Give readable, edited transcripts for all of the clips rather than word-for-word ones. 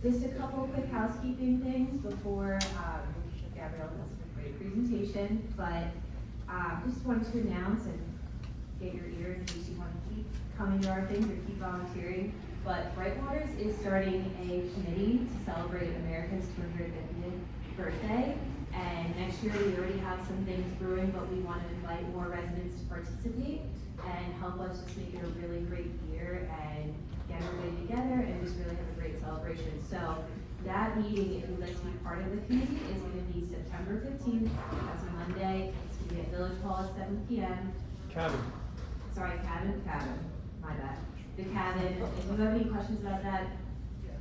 Just a couple quick housekeeping things before Gabrielle does a great presentation, but just wanted to announce and get your ear in case you want to keep coming to our things or keep volunteering. But Brightwaters is starting a committee to celebrate America's 250th birthday. And next year we already have some things brewing, but we want to invite more residents to participate and help us just make it a really great year and get everybody together and just really have a great celebration. So that meeting, if you'd like to be part of the committee, is going to be September 15th. That's a Monday. It's going to be at Village Hall at 7 p.m. Cabin. Sorry, cabin. My bad. The cabin. If you have any questions about that,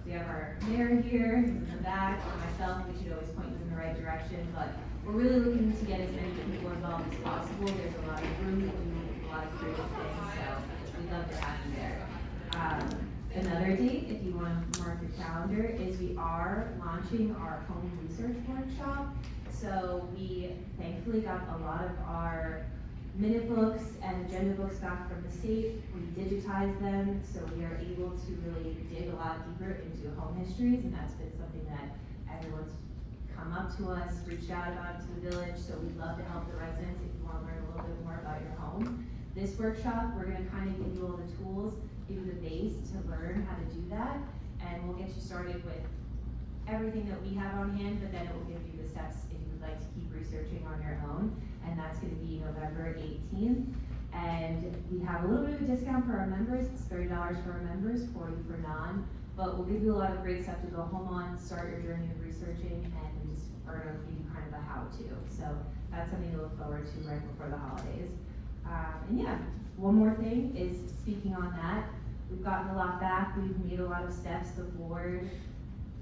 we have our mayor here, he's in the back, or myself, we should always point you in the right direction, but we're really looking to get as many people involved as possible. There's a lot of room to do a lot of great things, so we'd love to have you there. Another date, if you want to mark your calendar, is we are launching our home research workshop. So we thankfully got a lot of our minute books and agenda books back from the state. We digitized them, so we are able to really dig a lot deeper into home histories, and that's been something that everyone's come up to us, reached out about to the village, so we'd love to help the residents if you want to learn a little bit more about your home. This workshop, we're going to kind of give you all the tools, give you the base to learn how to do that, and we'll get you started with everything that we have on hand, but then it will give you the steps if you would like to keep researching on your own. And that's going to be November 18th. And we have a little bit of a discount for our members. It's $30 for our members, $40 for non. But we'll give you a lot of great stuff to go home on, start your journey of researching, and we just are going to give you kind of a how-to. So that's something to look forward to right before the holidays. And yeah, one more thing is speaking on that. We've gotten a lot back. We've made a lot of steps. The board.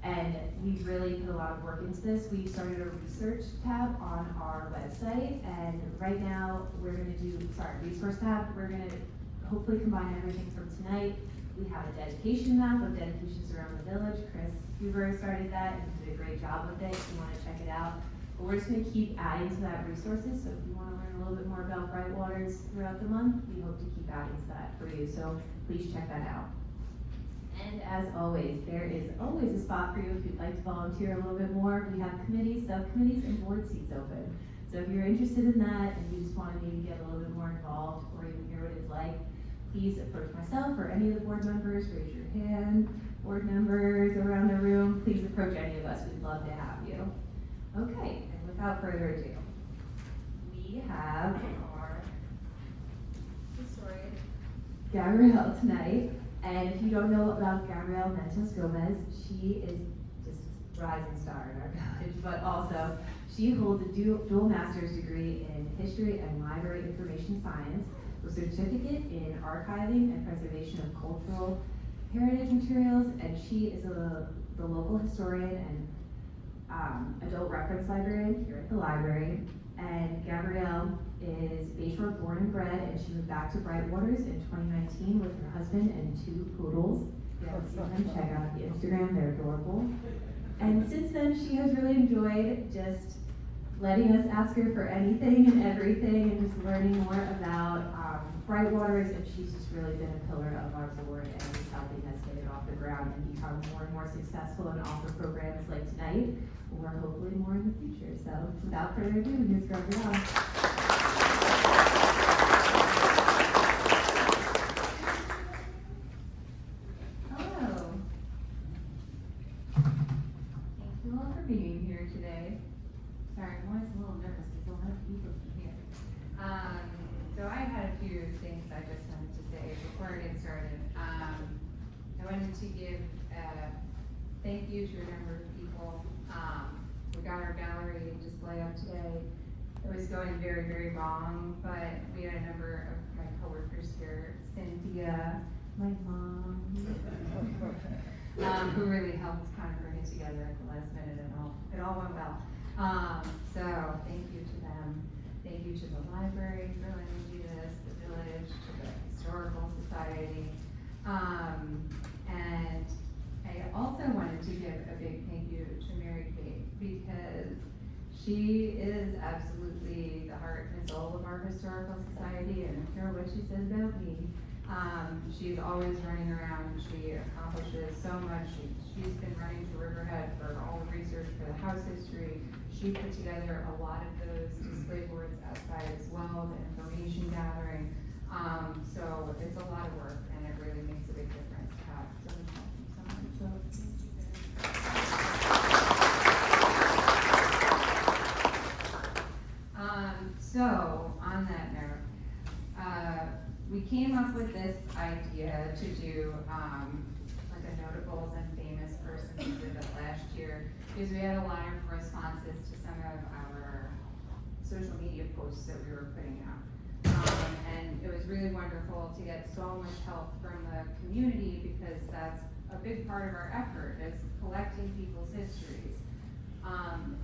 And we've really put a lot of work into this. We've started a research tab on our website, and right now we're going to do, resource tab. We're going to hopefully combine everything from tonight. We have a dedication map of dedications around the village. Chris Huber started that and did a great job with it if you want to check it out. But we're just going to keep adding to that resources, so if you want to learn a little bit more about Brightwaters throughout the month, we hope to keep adding to that for you. So please check that out. And as always, there is always a spot for you if you'd like to volunteer a little bit more. We have committees, subcommittees, and board seats open. So if you're interested in that and you just want to maybe get a little bit more involved or even hear what it's like, please approach myself or any of the board members. Raise your hand. Board members around the room, please approach any of us. We'd love to have you. Okay, and without further ado, we have our historian, Gabrielle, tonight. And if you don't know about Gabrielle Manthos Gomez, she is just a rising star in our village, but also she holds a dual master's degree in history and library information science, with a certificate in archiving and preservation of cultural heritage materials, and she is the local historian and adult reference librarian here at the library. And Gabrielle is Bayshore born and bred, and she moved back to Brightwaters in 2019 with her husband and 2 poodles. If you haven't seen them, check out the Instagram, they're adorable. And since then, she has really enjoyed just letting us ask her for anything and everything and just learning more about Brightwaters, and she's just really been a pillar of our board and just helping us get it off the ground and become more and more successful and offer programs like tonight, or hopefully more in the future. So without further ado, here's Gabrielle. Hello. Thank you all for being here today. Sorry, I'm always a little nervous because a lot of people are here. So I had a few things I just wanted to say before I get started. I wanted to give a thank you to a number of people. We got our gallery display up today. It was going very, very wrong, but we had a number of my coworkers here, Cynthia, my mom, who really helped kind of bring it together at the last minute, and it all went well. So thank you to them. Thank you to the library for letting me do this, the village, to the historical society. And I also wanted to give a big thank you to Mary Kate, because she is absolutely the heart and soul of our historical society, and hear what she says about me. She's always running around. She accomplishes so much. She's been running to Riverhead for all the research for the house history. She put together a lot of those display boards outside as well, the information gathering. So it's a lot of work, and it really makes a big difference to have so much help from someone. So thank you very much. So on that note, we came up with this idea to do like a notables and famous person. We did it last year because we had a lot of responses to some of our social media posts that we were putting out. And it was really wonderful to get so much help from the community because that's a big part of our effort is collecting people's histories.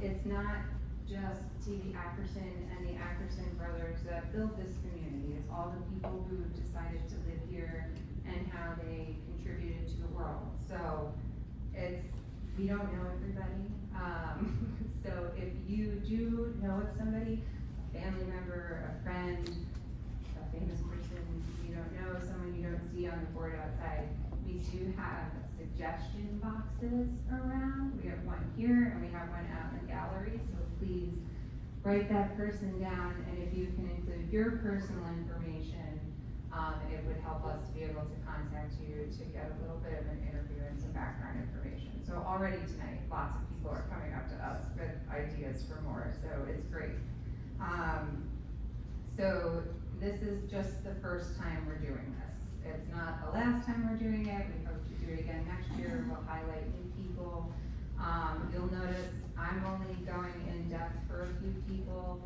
It's not just T.B. Ackerson and the Ackerson brothers that built this community. It's all the people who decided to live here and how they contributed to the world. So we don't know everybody. So if you do know of somebody, a family member, a friend, a famous person you don't know, someone you don't see on the board outside, we do have suggestion boxes around. We have one here and we have one out in the gallery, so please write that person down, and if you can include your personal information, it would help us to be able to contact you to get a little bit of an interview and some background information. So already tonight, lots of people are coming up to us with ideas for more, so it's great. So this is just the first time we're doing this. It's not the last time we're doing it. We hope to do it again next year. We'll highlight new people. You'll notice I'm only going in depth for a few people.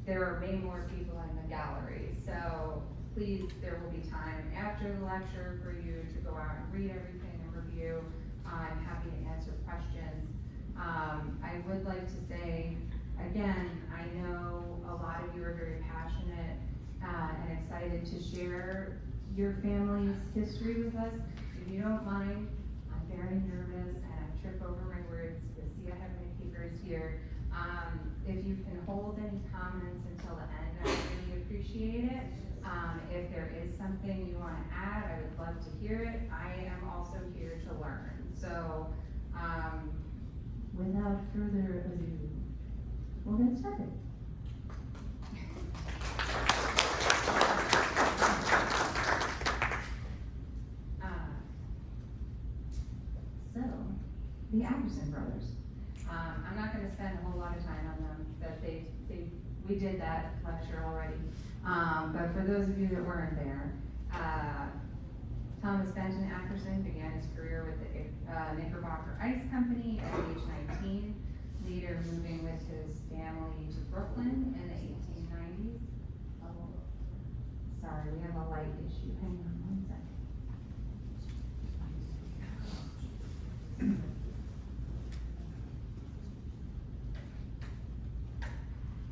There are way more people in the gallery, so please, there will be time after the lecture for you to go out and read everything and review. I'm happy to answer questions. I would like to say, again, I know a lot of you are very passionate and excited to share your family's history with us. If you don't mind, I'm very nervous and I trip over my words. You'll see I have my papers here. If you can hold any comments until the end, I would really appreciate it. If there is something you want to add, I would love to hear it. I am also here to learn. So, without further ado, we'll get started. So, the Ackerson brothers. I'm not going to spend a whole lot of time on them, but we did that lecture already. But for those of you that weren't there, Thomas Benton Ackerson began his career with the Knickerbocker Ice Company at age 19, later moving with his family to Brooklyn in the 1890s. Oh, sorry, we have a light issue. Hang on one second.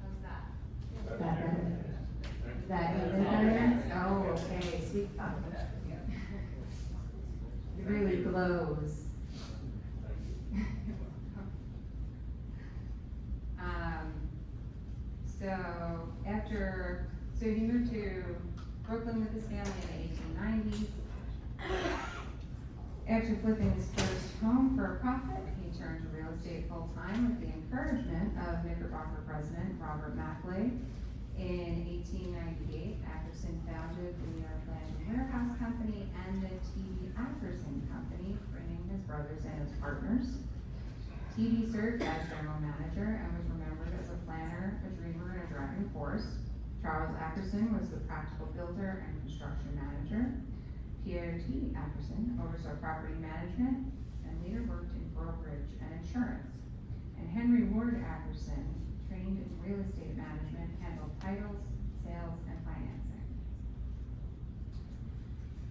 How's that? Is that even better? Oh, okay, sweet. Oh, it really glows. So he moved to Brooklyn with his family in the 1890s. After flipping his first home for a profit, he turned to real estate full-time with the encouragement of Knickerbocker president Robert Mackley. In 1898, Ackerson founded the New York Land and Warehouse Company and the T.B. Ackerson Company, bringing his brothers in as partners. T.B. served as general manager and was remembered as a planner, a dreamer, and a driving force. Charles Ackerson was the practical builder and construction manager. Pierre T. Ackerson oversaw property management and later worked in brokerage and insurance. And Henry Ward Ackerson, trained in real estate management, handled titles, sales, and financing.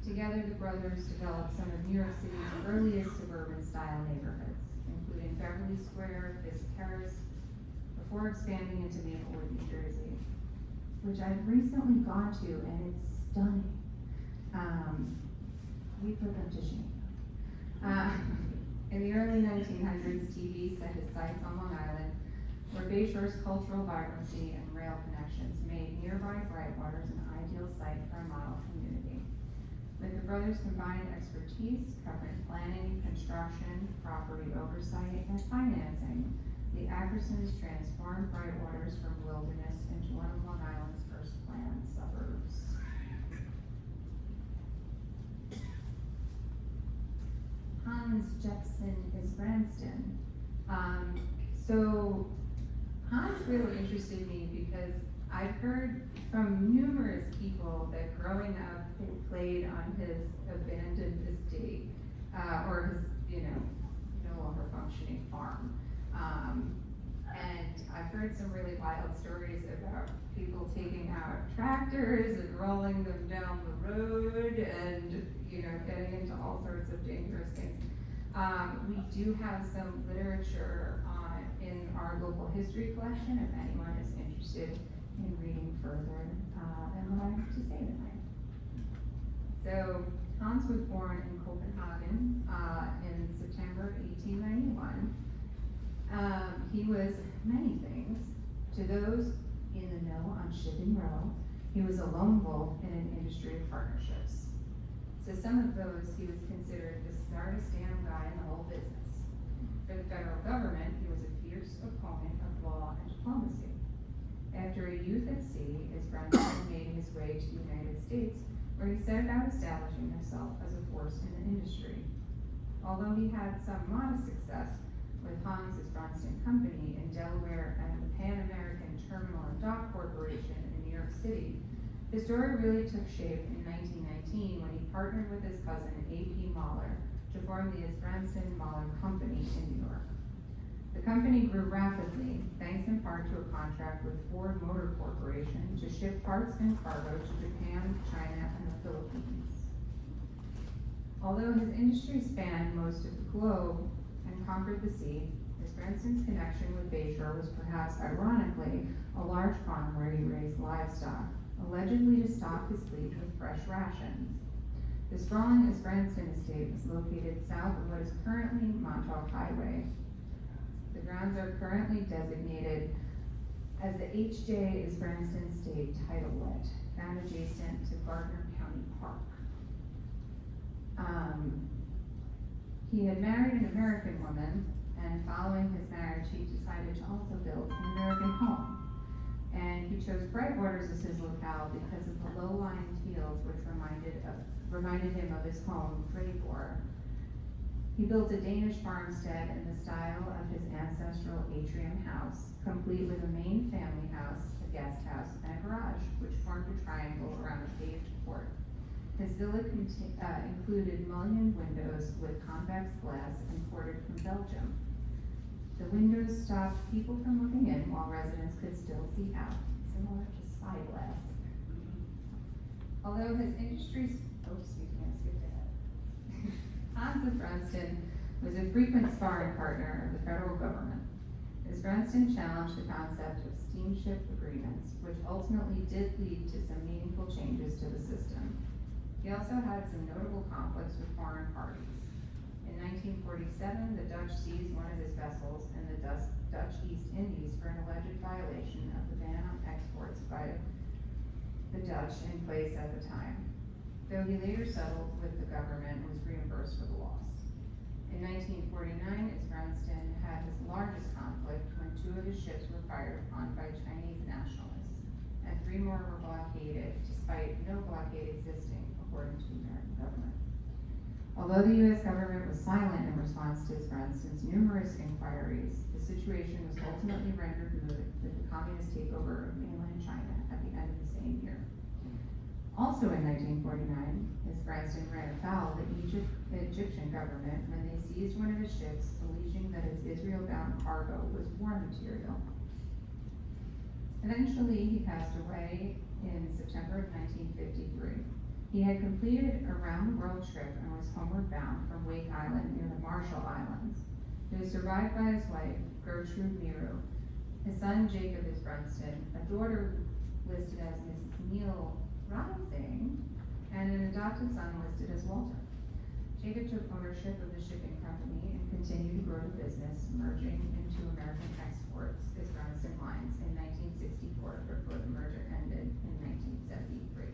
Together, the brothers developed some of New York City's earliest suburban style neighborhoods, including Beverly Square, Fisk Terrace, before expanding into Maplewood, New Jersey, which I've recently gone to, and it's stunning. We put them to shame. In the early 1900s, T.B. set his sights on Long Island, where Bayshore's cultural vibrancy and rail connections made nearby Brightwaters an ideal site for a model community. brothers' combined expertise covering planning, construction, property oversight, and financing, the Ackersons transformed Brightwaters from wilderness into one of Long Island's first planned suburbs. Hans Jepson is Branston. So Hans really interested me because I've heard from numerous people that growing up they played on his abandoned estate, or his, no longer functioning farm. And I've heard some really wild stories about people taking out tractors and rolling them down the road and, getting into all sorts of dangerous things. We do have some literature in our local history collection if anyone is interested in reading further than what I have to say tonight. So Hans was born in Copenhagen in September 1891. He was many things. To those in the know on Shipping Row, he was a lone wolf in an industry of partnerships. To some of those, he was considered the smartest damn guy in the whole business. For the federal government, he was a fierce opponent of law and diplomacy. After a youth at sea, his Branston made his way to the United States, where he set about establishing himself as a force in the industry. Although he had some modest success with Hans's Branston Company in Delaware and the Pan American Terminal and Dock Corporation in New York City, his story really took shape in 1919 when he partnered with his cousin A.P. Mahler to form the Branston Mahler Company in New York. The company grew rapidly, thanks in part to a contract with Ford Motor Corporation to ship parts and cargo to Japan, China, and the Philippines. Although his industry spanned most of the globe and conquered the sea, his Branston's connection with Bayshore was perhaps ironically a large farm where he raised livestock, allegedly to stock his fleet with fresh rations. The sprawling Branston estate was located south of what is currently Montauk Highway. The grounds are currently designated as the H.J. Branston Estate Titlelet, found adjacent to Gardner County Park. He had married an American woman, and following his marriage, he decided to also build an American home. And he chose Brightwaters as his locale because of the low-lying fields which reminded him of his home, Drayport. He built a Danish farmstead in the style of his ancestral atrium house, complete with a main family house, a guest house, and a garage, which formed a triangle around a paved court. His villa included mullioned windows with convex glass imported from Belgium. The windows stopped people from looking in while residents could still see out, similar to spyglass. Although his industry's, Hans of Branston was a frequent sparring partner of the federal government. As Branston challenged the concept of steamship agreements, which ultimately did lead to some meaningful changes to the system. He also had some notable conflicts with foreign parties. In 1947, the Dutch seized one of his vessels in the Dutch East Indies for an alleged violation of the ban on exports by the Dutch in place at the time, though he later settled with the government and was reimbursed for the loss. In 1949, Branston had his largest conflict when 2 of his ships were fired upon by Chinese nationalists, and 3 more were blockaded, despite no blockade existing, according to the American government. Although the U.S. government was silent in response to Branston's numerous inquiries, the situation was ultimately rendered moot with the communist takeover of mainland China at the end of the same year. Also in 1949, Branston ran afoul of the Egyptian government when they seized one of his ships, alleging that its Israel-bound cargo was war material. Eventually, he passed away in September of 1953. He had completed a round-the-world trip and was homeward bound from Wake Island near the Marshall Islands. He was survived by his wife, Gertrude Miru, his son Jacob Branston, a daughter listed as Mrs. Neil Rising, and an adopted son listed as Walter. Jacob took ownership of the shipping company and continued to grow the business, merging into American Exports as Branston Lines in 1964 before the merger ended in 1973.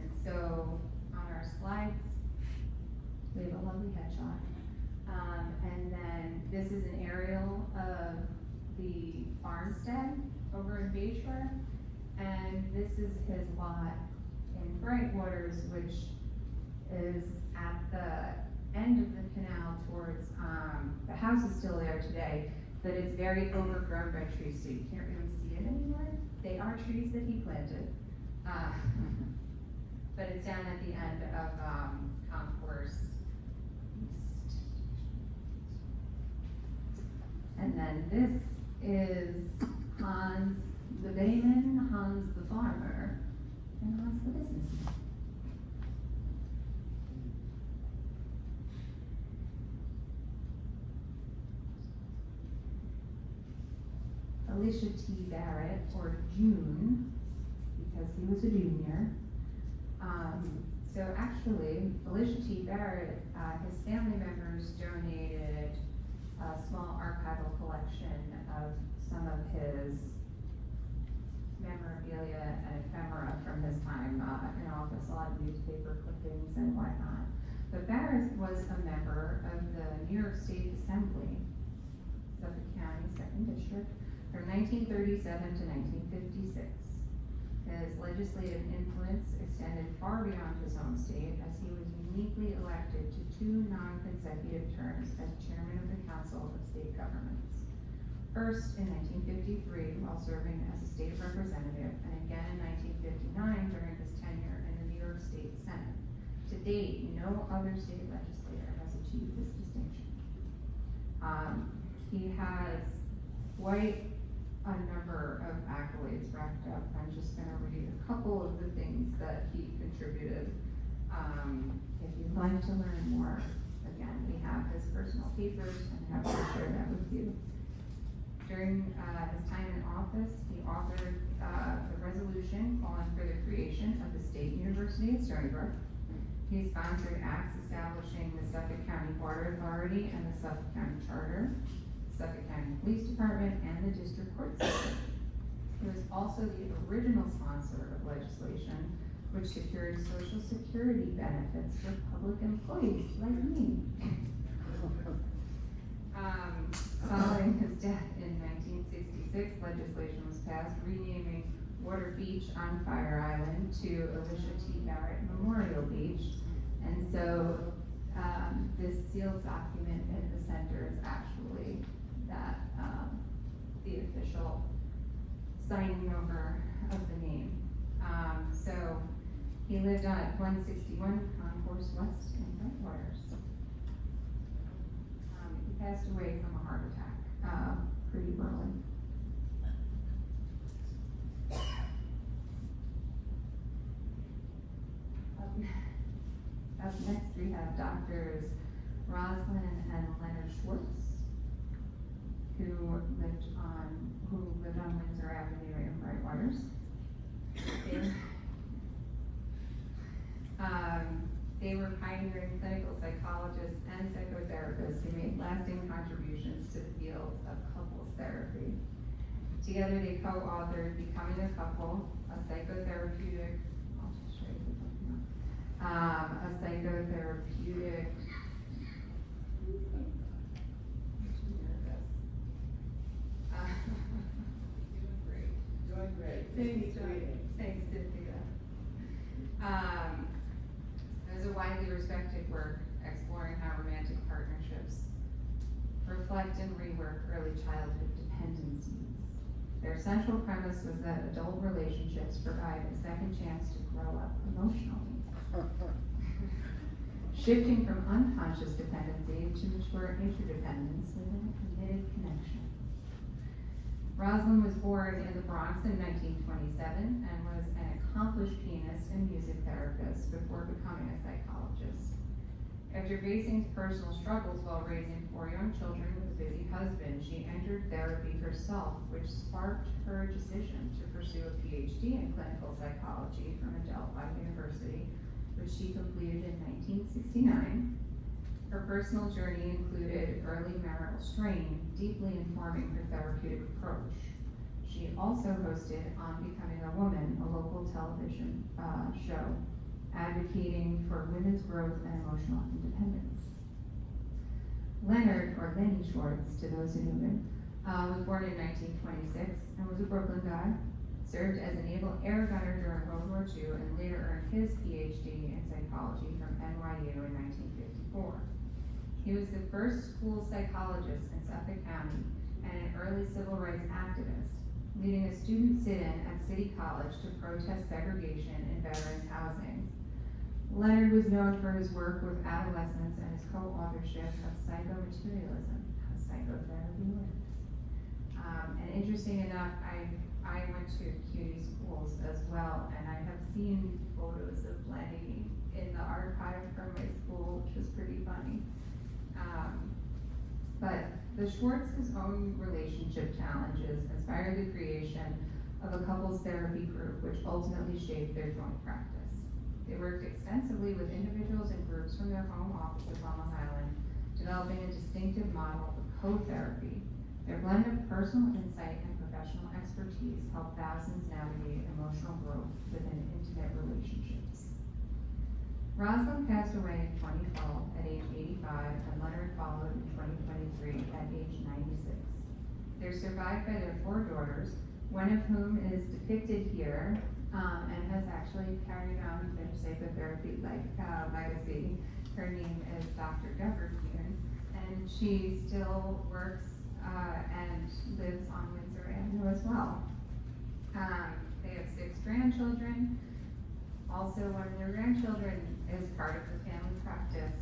And so, on our slides. We have a lovely headshot. And then this is an aerial of the farmstead over in Bayshore. And this is his lot in Brightwaters, which is at the end of the canal towards, the house is still there today, but it's very overgrown by trees, so you can't really see it anymore. They are trees that he planted. But it's down at the end of, Concourse East. And then this is Hans the Bayman, Hans the farmer, and Hans the businessman. Alicia T. Barrett, or June, because he was a junior. So actually, Alicia T. Barrett, his family members donated a small archival collection of some of his memorabilia and ephemera from his time in office, a lot of newspaper clippings and whatnot. But Barrett was a member of the New York State Assembly, Suffolk County, 2nd District, from 1937 to 1956. His legislative influence extended far beyond his home state, as he was uniquely elected to 2 non-consecutive terms as chairman of the Council of State Governments. First in 1953 while serving as a state representative, and again in 1959 during his tenure in the New York State Senate. To date, no other state legislator has achieved this distinction. He has quite a number of accolades racked up. I'm just gonna read a couple of the things that he contributed. If you'd like to learn more, again, we have his personal papers and happy to share that with you. During his time in office, he authored the resolution calling for the creation of the State University of Stony Brook. He sponsored acts establishing the Suffolk County Water Authority and the Suffolk County Charter, Suffolk County Police Department, and the District Court System. He was also the original sponsor of legislation which secured Social Security benefits for public employees like me. Following his death in 1966, legislation was passed renaming Water Beach on Fire Island to Alicia T. Barrett Memorial Beach. And so this sealed document in the center is actually that, the official signing over of the name. So he lived on 161 Concourse West in Brightwaters. He passed away from a heart attack, pretty early. Up next, we have Doctors Rosalind and Leonard Schwartz, who lived on Windsor Avenue in Brightwaters. They were pioneering clinical psychologists and psychotherapists who made lasting contributions to the field of couples therapy. Together, they co-authored Becoming a Couple, a psychotherapeutic, I'll just show you the book now. A psychotherapeutic, Doing great. Thanks, Cynthia. It was a widely respected work exploring how romantic partnerships reflect and rework early childhood dependencies. Their central premise was that adult relationships provide a second chance to grow up emotionally. Shifting from unconscious dependency to mature interdependence within a committed connection. Rosalind was born in the Bronx in 1927 and was an accomplished pianist and music therapist before becoming a psychologist. After facing personal struggles while raising 4 young children with a busy husband, she entered therapy herself, which sparked her decision to pursue a PhD in clinical psychology from Delphi University, which she completed in 1969. Her personal journey included early marital strain, deeply informing her therapeutic approach. She also hosted On Becoming a Woman, a local television show, advocating for women's growth and emotional independence. Leonard, or Lenny Schwartz, to those who knew him, was born in 1926 and was a Brooklyn guy. Served as a naval air gunner during World War II and later earned his PhD in psychology from NYU in 1954. He was the first school psychologist in Suffolk County and an early civil rights activist, leading a student sit-in at City College to protest segregation in veterans' housing. Leonard was known for his work with adolescents and his co-authorship of Psychomaterialism, how psychotherapy works. And interesting enough, I went to CUNY schools as well, and I have seen photos of Lenny in the archive from my school, which was pretty funny. But the Schwartz's own relationship challenges inspired the creation of a couples therapy group, which ultimately shaped their joint practice. They worked extensively with individuals and groups from their home offices on Long Island, developing a distinctive model of co-therapy. Their blend of personal insight and professional expertise helped thousands navigate emotional growth within intimate relationships. Rosalind passed away in 2012 at age 85, and Leonard followed in 2023 at age 96. They're survived by their 4 daughters, one of whom is depicted here, and has actually carried on their psychotherapy legacy. Her name is Dr. Deborah Kuhn, and she still works and lives on Windsor Avenue as well. They have 6 grandchildren. Also, one of their grandchildren is part of the family practice.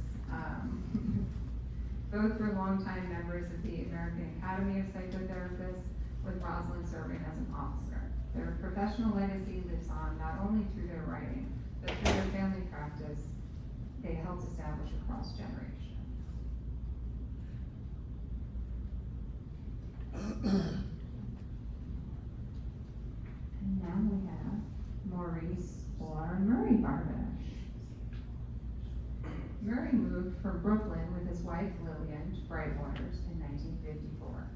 Both were longtime members of the American Academy of Psychotherapists, with Rosalind serving as an officer. Their professional legacy lives on not only through their writing, but through their family practice they helped establish across generations. And now we have Maurice or Murray Barbash. Murray moved from Brooklyn with his wife Lillian to Brightwaters in 1954.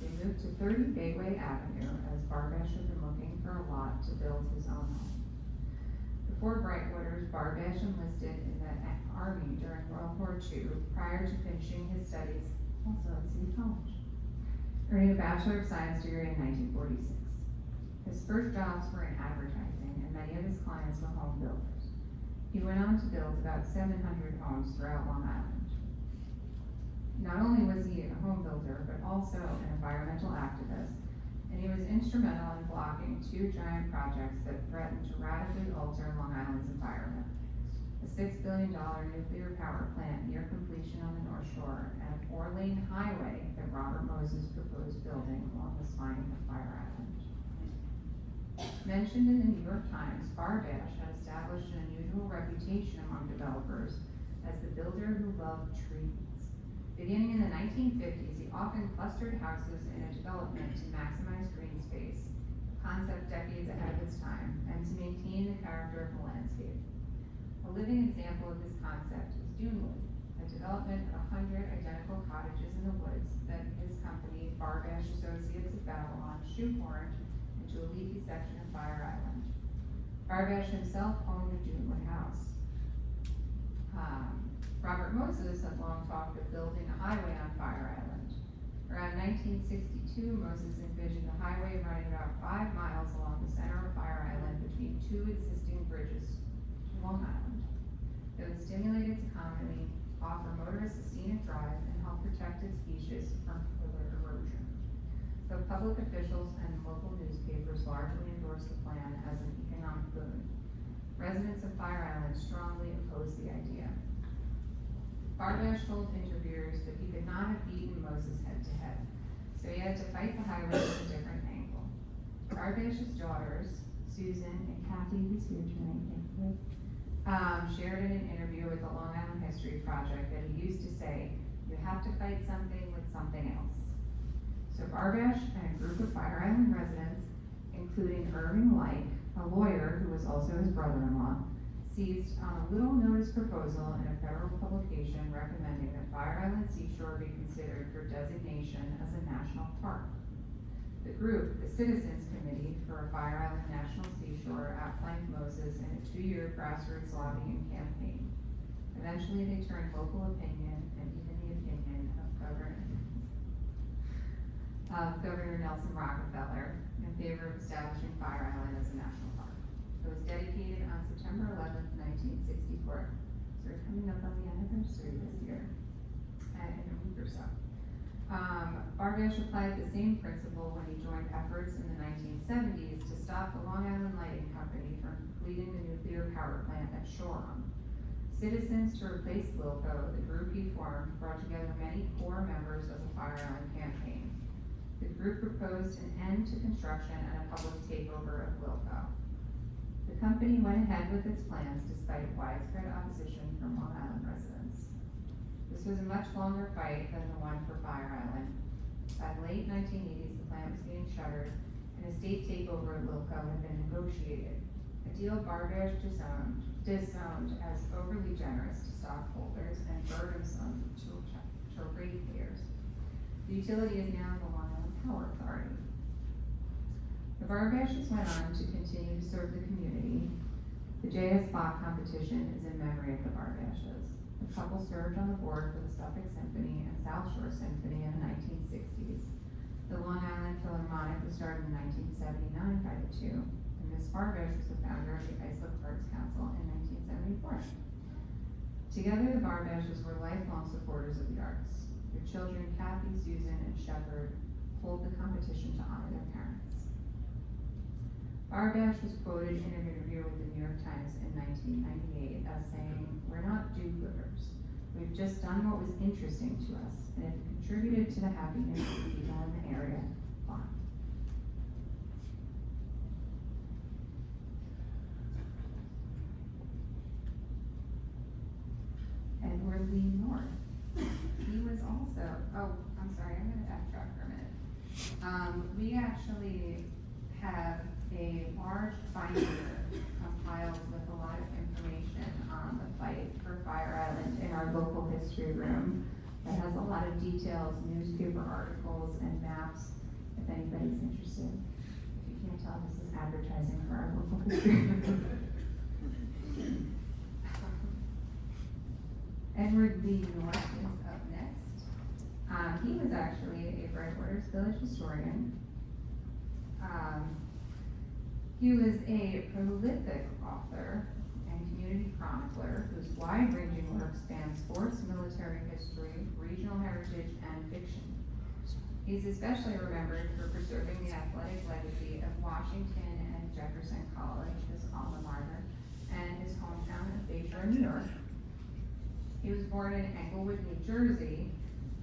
They moved to 30 Bayway Avenue as Barbash had been looking for a lot to build his own home. Before Brightwaters, Barbash enlisted in the Army during World War II prior to finishing his studies also at City College, earning a Bachelor of Science degree in 1946. His first jobs were in advertising, and many of his clients were home builders. He went on to build about 700 homes throughout Long Island. Not only was he a home builder, but also an environmental activist, and he was instrumental in blocking 2 giant projects that threatened to radically alter Long Island's environment: a $6 billion nuclear power plant near completion on the North Shore, and a 4-lane highway that Robert Moses proposed building along the spine of Fire Island. Mentioned in the New York Times, Barbash had established an unusual reputation among developers as the builder who loved trees. Beginning in the 1950s, he often clustered houses in a development to maximize green space, a concept decades ahead of its time, and to maintain the character of the landscape. A living example of this concept is Dunewood, a development of 100 identical cottages in the woods that his company, Barbash Associates of Babylon, shoehorned into a leafy section of Fire Island. Barbash himself owned a Dunewood house. Robert Moses had long talked of building a highway on Fire Island. Around 1962, Moses envisioned a highway running about 5 miles along the center of Fire Island between 2 existing bridges to Long Island. That would stimulate its economy, offer motorists a scenic drive, and help protect its beaches from further erosion. Though public officials and local newspapers largely endorsed the plan as an economic boon, residents of Fire Island strongly opposed the idea. Barbash told interviewers that he could not have beaten Moses head-to-head, so he had to fight the highway from a different angle. Barbash's daughters, Susan and Kathy, who's here tonight, shared in an interview with the Long Island History Project that he used to say, "You have to fight something with something else." So Barbash and a group of Fire Island residents, including Irving Light, a lawyer who was also his brother-in-law, seized on a little notice proposal in a federal publication recommending that Fire Island Seashore be considered for designation as a national park. The group, the Citizens Committee for a Fire Island National Seashore, outflanked Moses in a 2-year grassroots lobbying campaign. Eventually, they turned local opinion and even the opinion of Governor Nelson Rockefeller in favor of establishing Fire Island as a national park. It was dedicated on September 11th, 1964. So we're coming up on the anniversary this year, in a week or so. Barbash applied the same principle when he joined efforts in the 1970s to stop the Long Island Lighting Company from completing the nuclear power plant at Shoreham. Citizens to replace Wilco, the group he formed, brought together many core members of the Fire Island campaign. The group proposed an end to construction and a public takeover of Wilco. The company went ahead with its plans despite widespread opposition from Long Island residents. This was a much longer fight than the one for Fire Island. By the late 1980s, the plant was being shuttered, and a state takeover of Wilco had been negotiated, a deal Barbash disowned as overly generous to stockholders and burdensome to ratepayers. The utility is now the Long Island Power Authority. The Barbashes went on to continue to serve the community. The J.S. Bach competition is in memory of the Barbashes. The couple served on the board for the Suffolk Symphony and South Shore Symphony in the 1960s. The Long Island Philharmonic was started in 1979 by the two, and Miss Barbash was the founder of the Islip Arts Council in 1974. Together, the Barbashes were lifelong supporters of the arts. Their children, Kathy, Susan, and Shepard, hold the competition to honor their parents. Barbash was quoted in an interview with the New York Times in 1998 as saying, "We're not do-gooders. We've just done what was interesting to us, and if it contributed to the happiness of the people in the area, fine." Edward Lee North. He was also, I'm sorry, I'm gonna backtrack for a minute. We actually have a large binder compiled with a lot of information on the fight for Fire Island in our local history room that has a lot of details, newspaper articles, and maps, if anybody's interested. If you can't tell, this is advertising for our local history room. Edward Lee North is up next. He was actually a Brightwaters village historian. He was a prolific author and community chronicler whose wide-ranging work spans sports, military history, regional heritage, and fiction. He's especially remembered for preserving the athletic legacy of Washington and Jefferson College, his alma mater, and his hometown of Bayshore, New York. He was born in Englewood, New Jersey,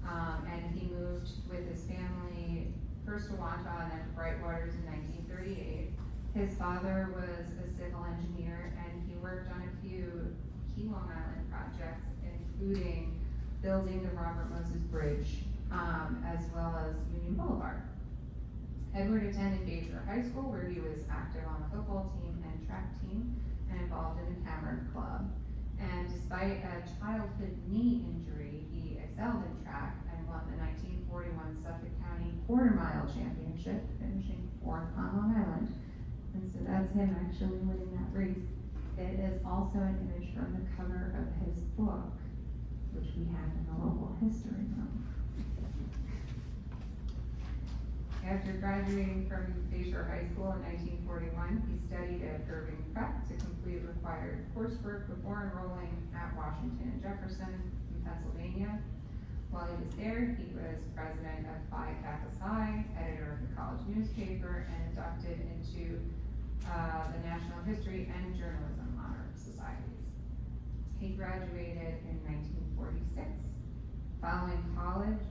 and he moved with his family first to Wantagh and then to Brightwaters in 1938. His father was a civil engineer, and he worked on a few key Long Island projects, including building the Robert Moses Bridge, as well as Union Boulevard. Edward attended Bayshore High School, where he was active on the football team and track team, and involved in the Hammered Club. And despite a childhood knee injury, he excelled in track and won the 1941 Suffolk County Quarter Mile Championship, finishing 4th on Long Island. And so that's him actually winning that race. It is also an image from the cover of his book, which we have in the local history room. After graduating from Bayshore High School in 1941, he studied at Irving Prep to complete required coursework before enrolling at Washington and Jefferson in Pennsylvania. While he was there, he was president of Phi Kappa Psi, editor of the college newspaper, and inducted into the National History and Journalism Honor Societies. He graduated in 1946. Following college,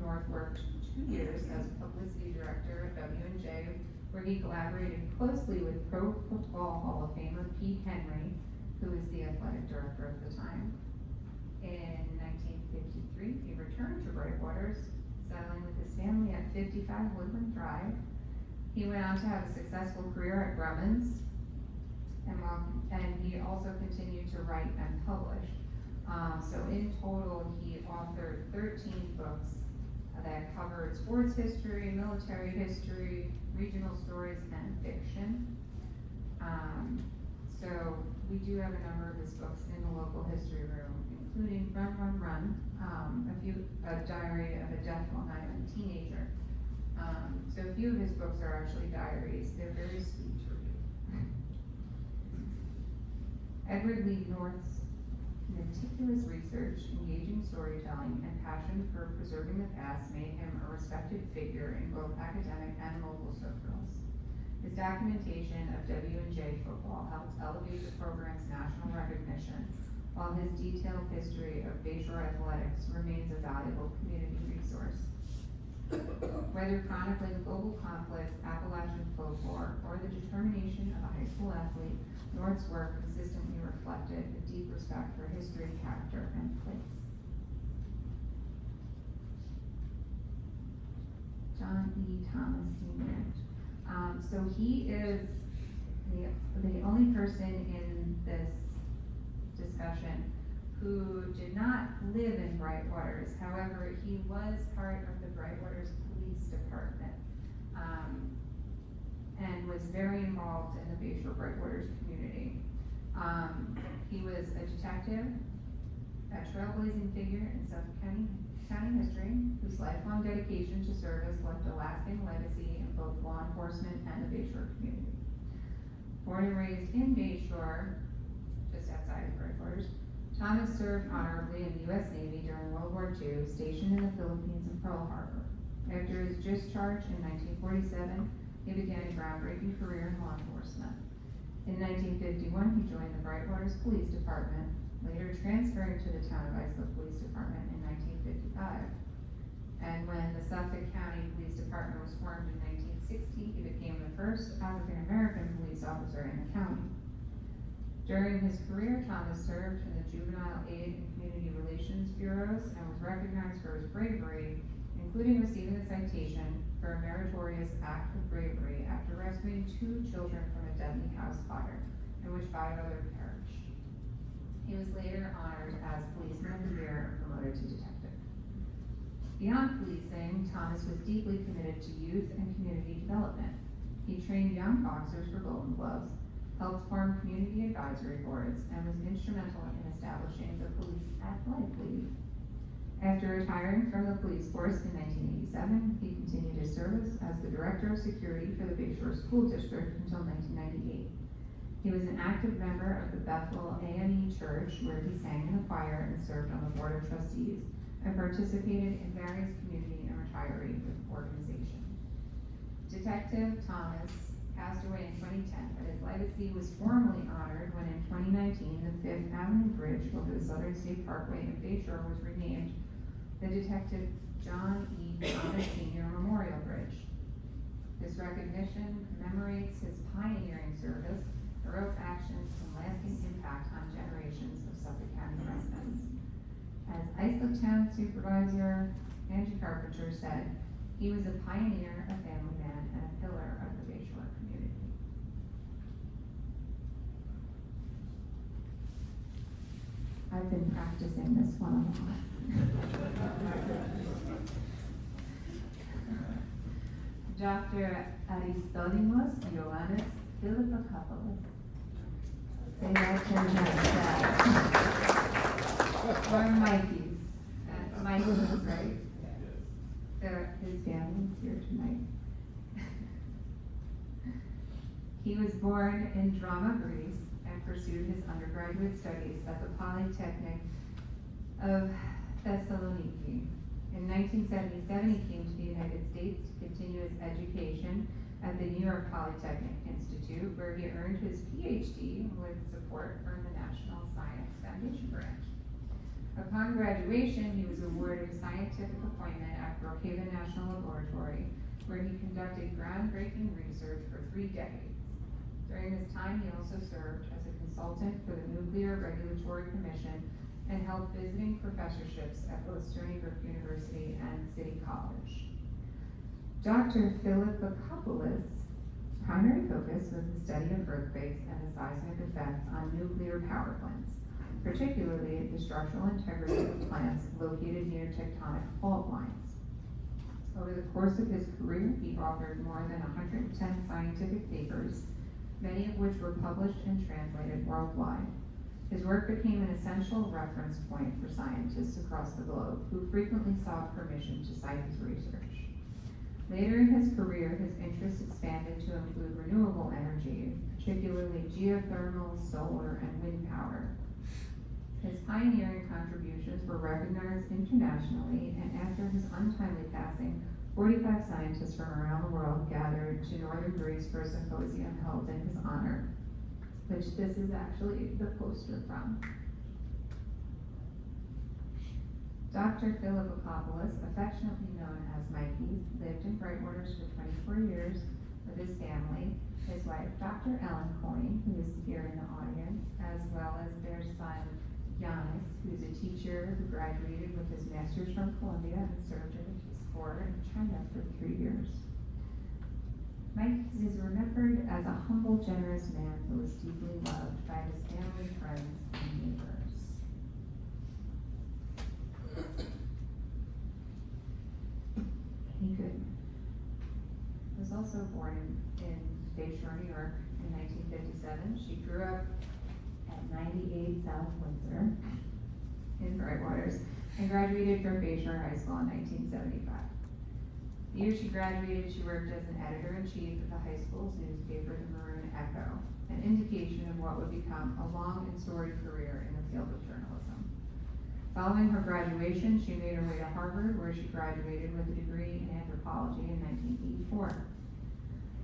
North worked 2 years as a publicity director at W&J, where he collaborated closely with Pro Football Hall of Famer Pete Henry, who was the athletic director at the time. In 1953, he returned to Brightwaters, settling with his family at 55 Woodland Drive. He went on to have a successful career at Grumman's, and he also continued to write and publish. So in total, he authored 13 books that covered sports history, military history, regional stories, and fiction. So we do have a number of his books in the local history room, including Run, Run, Run, a diary of a deaf Long Island teenager. So a few of his books are actually diaries. They're very sweet to read. Edward Lee North's meticulous research, engaging storytelling, and passion for preserving the past made him a respected figure in both academic and local circles. His documentation of W&J football helped elevate the program's national recognition, while his detailed history of Bayshore athletics remains a valuable community resource. Whether chronicling global conflicts, Appalachian folklore, or the determination of a high school athlete, North's work consistently reflected a deep respect for history, character, and place. John E. Thomas Sr. So he is the only person in this discussion who did not live in Brightwaters. However, he was part of the Brightwaters Police Department, and was very involved in the Bayshore Brightwaters community. He was a detective, a trailblazing figure in Suffolk County history, whose lifelong dedication to service left a lasting legacy in both law enforcement and the Bayshore community. Born and raised in Bayshore, just outside of Brightwaters, Thomas served honorably in the U.S. Navy during World War II, stationed in the Philippines and Pearl Harbor. After his discharge in 1947, he began a groundbreaking career in law enforcement. In 1951, he joined the Brightwaters Police Department, later transferring to the Town of Islip Police Department in 1955. And when the Suffolk County Police Department was formed in 1960, he became the first African-American police officer in the county. During his career, Thomas served in the Juvenile Aid and Community Relations Bureaus and was recognized for his bravery, including receiving a citation for a meritorious act of bravery after rescuing 2 children from a deadly house fire, in which 5 others perished. He was later honored as Policeman of the Year and promoted to detective. Beyond policing, Thomas was deeply committed to youth and community development. He trained young boxers for Golden Gloves, helped form community advisory boards, and was instrumental in establishing the Police Athletic League. After retiring from the police force in 1987, he continued his service as the Director of Security for the Bayshore School District until 1998. He was an active member of the Bethel AME Church, where he sang in the choir and served on the Board of Trustees, and participated in various community and retiree organizations. Detective Thomas passed away in 2010, but his legacy was formally honored when in 2019, the 5th Avenue Bridge over the Southern State Parkway in Bayshore was renamed the Detective John E. Thomas Sr. Memorial Bridge. This recognition commemorates his pioneering service, heroic actions, and lasting impact on generations of Suffolk County residents. As Islip Town Supervisor Angie Carpenter said, he was a pioneer, a family man, and a pillar of the Bayshore community. I've been practicing this one a lot. Dr. Aristodimos Ioannis Philippakopoulos. Say that 10 times fast. Or Mikey's. Mikey's, right? So his family's here tonight. He was born in Drama, Greece, and pursued his undergraduate studies at the Polytechnic of Thessaloniki. In 1977, he came to the United States to continue his education at the New York Polytechnic Institute, where he earned his PhD with support from the National Science Foundation Grant. Upon graduation, he was awarded a scientific appointment at Brookhaven National Laboratory, where he conducted groundbreaking research for 3 decades. During this time, he also served as a consultant for the Nuclear Regulatory Commission and held visiting professorships at both Stony Brook University and City College. Dr. Philippakopoulos' primary focus was the study of earthquakes and the seismic effects on nuclear power plants, particularly the structural integrity of plants located near tectonic fault lines. Over the course of his career, he authored more than 110 scientific papers, many of which were published and translated worldwide. His work became an essential reference point for scientists across the globe who frequently sought permission to cite his research. Later in his career, his interests expanded to include renewable energy, particularly geothermal, solar, and wind power. His pioneering contributions were recognized internationally, and after his untimely passing, 45 scientists from around the world gathered to northern Greece for a symposium held in his honor, which this is actually the poster from. Dr. Philippopoulos, affectionately known as Mikey, lived in Brightwaters for 24 years with his family, his wife, Dr. Ellen Coyne, who is here in the audience, as well as their son, Giannis, who's a teacher who graduated with his master's from Columbia and served in the Peace Corps in China for 3 years. Mike is remembered as a humble, generous man who was deeply loved by his family, friends, and neighbors. He was also born in Bayshore, New York in 1957. She grew up at 98 South Windsor in Brightwaters and graduated from Bayshore High School in 1975. The year she graduated, she worked as an editor-in-chief of the high school's newspaper, the Maroon Echo, an indication of what would become a long and storied career in the field of journalism. Following her graduation, she made her way to Harvard, where she graduated with a degree in anthropology in 1984.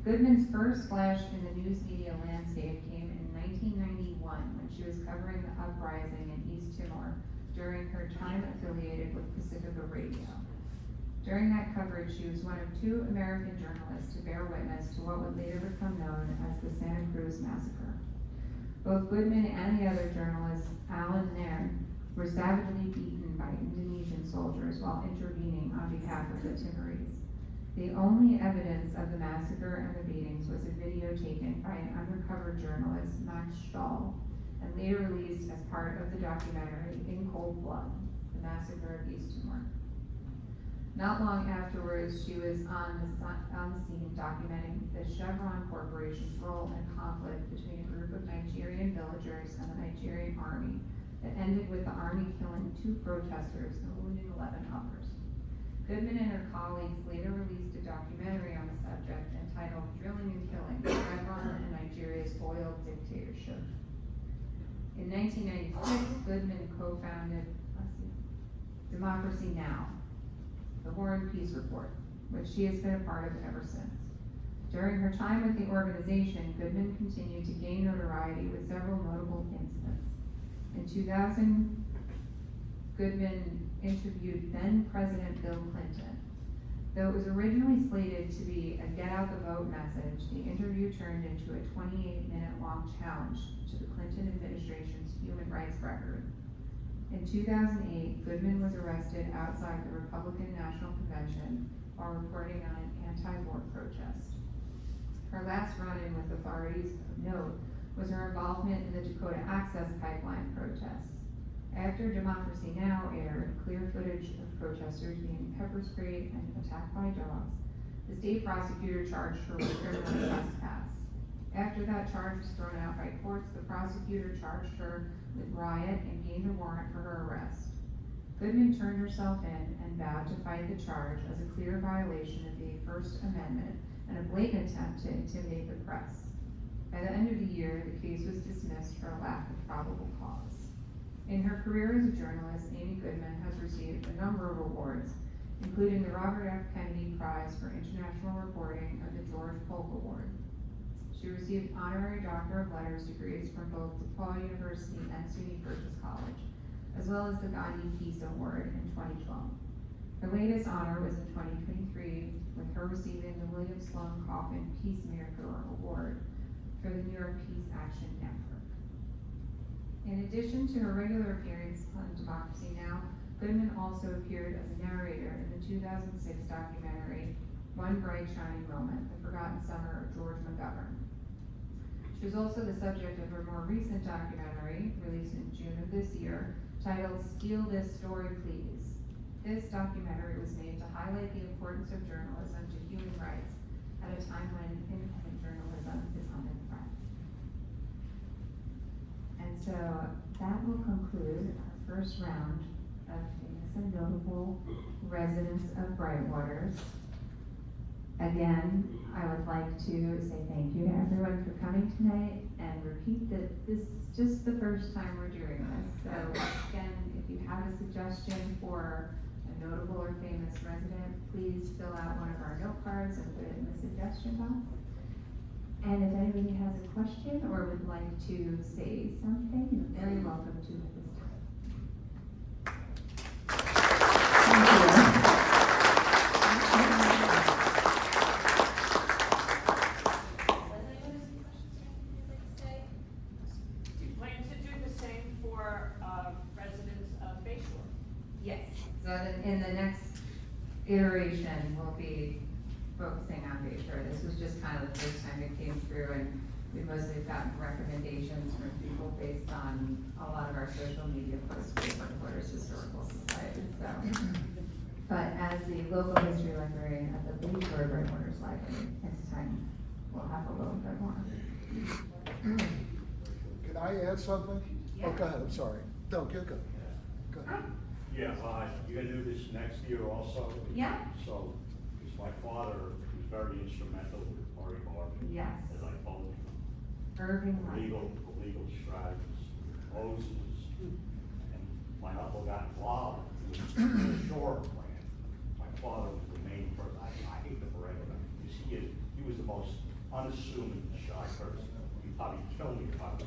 Goodman's first splash in the news media landscape came in 1991 when she was covering the uprising in East Timor during her time affiliated with Pacifica Radio. During that coverage, she was one of 2 American journalists to bear witness to what would later become known as the Santa Cruz Massacre. Both Goodman and the other journalist, Alan Nairn, were savagely beaten by Indonesian soldiers while intervening on behalf of the Timorese. The only evidence of the massacre and the beatings was a video taken by an undercover journalist, Max Stahl, and later released as part of the documentary In Cold Blood, the Massacre of East Timor. Not long afterwards, she was on the scene documenting the Chevron Corporation's role in conflict between a group of Nigerian villagers and the Nigerian army that ended with the army killing 2 protesters and wounding 11 others. Goodman and her colleagues later released a documentary on the subject entitled Drilling and Killing, Chevron and Nigeria's Oil Dictatorship. In 1996, Goodman co-founded Democracy Now!, the War and Peace Report, which she has been a part of ever since. During her time with the organization, Goodman continued to gain notoriety with several notable incidents. In 2000, Goodman interviewed then-President Bill Clinton. Though it was originally slated to be a get-out-the-vote message, the interview turned into a 28-minute-long challenge to the Clinton administration's human rights record. In 2008, Goodman was arrested outside the Republican National Convention while reporting on an anti-war protest. Her last run-in with authorities of note was her involvement in the Dakota Access Pipeline protests. After Democracy Now! Aired clear footage of protesters being pepper sprayed and attacked by dogs, the state prosecutor charged her with criminal trespass. After that charge was thrown out by courts, the prosecutor charged her with riot and gained a warrant for her arrest. Goodman turned herself in and vowed to fight the charge as a clear violation of the First Amendment and a blatant attempt to intimidate the press. By the end of the year, the case was dismissed for a lack of probable cause. In her career as a journalist, Amy Goodman has received a number of awards, including the Robert F. Kennedy Prize for International Reporting and the George Polk Award. She received honorary Doctor of Letters degrees from both DePaul University and SUNY Purchase College, as well as the Gandhi Peace Award in 2012. Her latest honor was in 2023, with her receiving the William Sloan Coffin Peacemaker Award for the New York Peace Action Network. In addition to her regular appearance on Democracy Now!, Goodman also appeared as a narrator in the 2006 documentary One Bright Shining Moment, The Forgotten Summer of George McGovern. She was also the subject of her more recent documentary, released in June of this year, titled Steal This Story Please, this documentary was made to highlight the importance of journalism to human rights at a time when independent journalism is under threat. And so that will conclude our first round of famous and notable residents of Brightwaters. Again, I would like to say thank you to everyone for coming tonight and repeat that this is just the first time we're doing this. So again, if you have a suggestion for a notable or famous resident, please fill out one of our note cards and put it in the suggestion box. And if anybody has a question or would like to say something, you're very welcome to at this time. Thank you. Yes, so in the next iteration, we'll be focusing on Bay Shore. This was just kind of the first time it came through, and we mostly gotten recommendations from people based on a lot of our social media posts for Brightwaters Historical Society, so. But as the local history librarian at the Bay Shore Brightwaters Library, next time, we'll have a little bit more. Can I add something? Yeah. Oh, go ahead, I'm sorry. No, go ahead. Go ahead. Yeah, you're gonna do this next year also? Yeah. So, because my father was very instrumental with Murray Barber. Yes. As I told you. Irving Light. The legal strategies, Moses, and my uncle got involved with the shore plan. My father was the main person, I hate to brag about it, because he was the most unassuming, shy person. He probably killed me if I was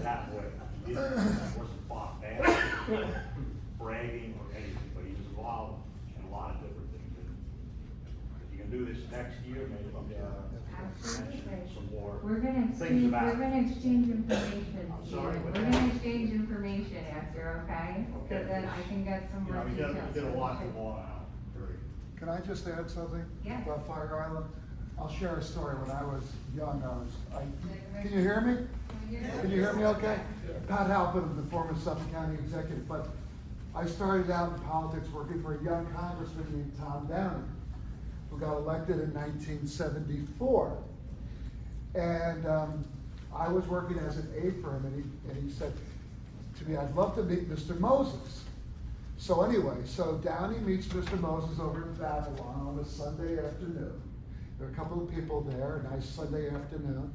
that way. He wasn't bombastic, bragging or anything, but he was involved in a lot of different things. And if you can do this next year, maybe mention some more We're gonna things about. exchange information, I'm sorry, Stephen. what We're now? gonna exchange information after, okay? So Okay. that I can get some You more know, he details. did a lot for Long Island, period. Can I just add something? Yes. About Fire Island? I'll share a story. When I was young, can you hear me? Can you hear me okay? Pat Halpin, the former Suffolk County executive, but I started out in politics working for a young congressman named Tom Downey, who got elected in 1974. And I was working as an aide for him, and he said to me, I'd love to meet Mr. Moses. So anyway, Downey meets Mr. Moses over in Babylon on a Sunday afternoon. There are a couple of people there, a nice Sunday afternoon.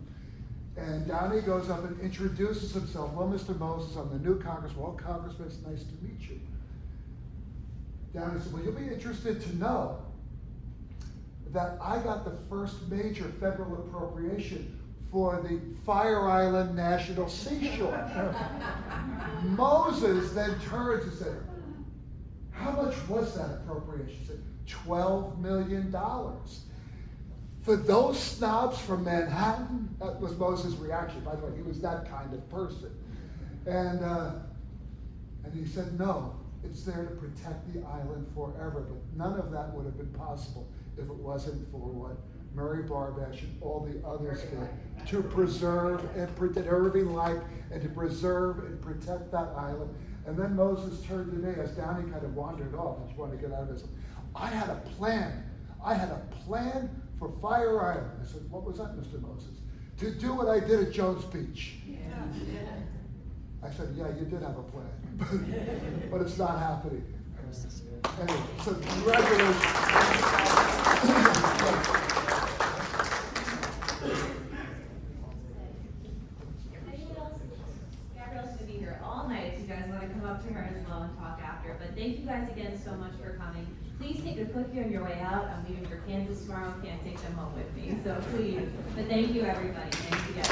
And Downey goes up and introduces himself. Well, Mr. Moses, I'm the new congressman. Well, Congressman, it's nice to meet you. Downey said, well, you'll be interested to know that I got the first major federal appropriation for the Fire Island National Seashore. Moses then turns and said, how much was that appropriation? He said, $12 million. For those snobs from Manhattan, that was Moses' reaction. By the way, he was that kind of person. And he said, no, it's there to protect the island forever. But none of that would have been possible if it wasn't for what Murray Barbash and all the others did to preserve and protect Irving Light and to preserve and protect that island. And then Moses turned to me as Downey kind of wandered off and just wanted to get out of this. I had a plan. I had a plan for Fire Island. I said, what was that, Mr. Moses? To do what I did at Jones Beach. Yeah. I said, yeah, you did have a plan, but it's not happening. Anyway, so congratulations. Anyone else? Gabrielle's gonna be here all night if you guys wanna come up to her as well and talk after. But thank you guys again so much for coming. Please take a cookie on your way out. I'm leaving for Kansas tomorrow. Can't take them home with me, so please. But thank you, everybody. Thanks again.